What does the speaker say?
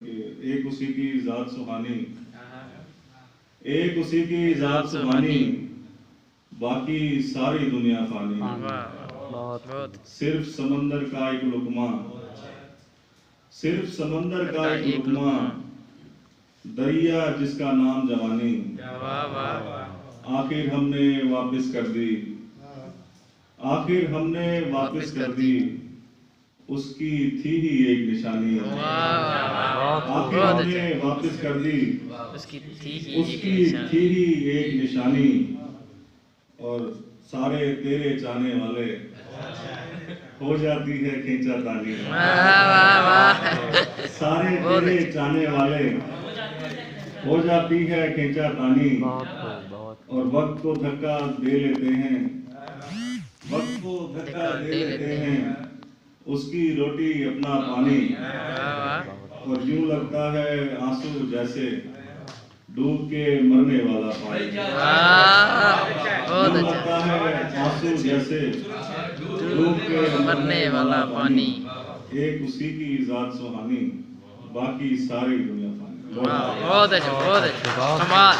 एक उसी की जात सुहानी, एक उसी की जात सुहानी, बाकी सारी दुनिया फानी। बहुत सिर्फ समंदर का एक लुकमा, सिर्फ समंदर का एक लुकमा, दरिया जिसका नाम जवानी। वाह वाह आखिर हमने वापस कर दी, आखिर हमने वापस कर दी, उसकी थी ही एक निशानी। आखिर हमने वापस कर दी, उसकी थी उसकी थी ही एक निशानी। और सारे तेरे चाहने वाले हो जाती है खींचा तानी। सारे तेरे चाहने वाले हो जाती है खींचा तानी। और वक्त को धक्का दे लेते हैं, वक्त को धक्का दे लेते हैं, उसकी रोटी अपना पानी। और यूं लगता है आंसू जैसे डूब के मरने वाला पानी। यूं लगता है आंसू जैसे डूब के मरने वाला पानी। एक उसी की जात सुहानी, बाकी सारी दुनिया फानी। बहुत अच्छा कमाल।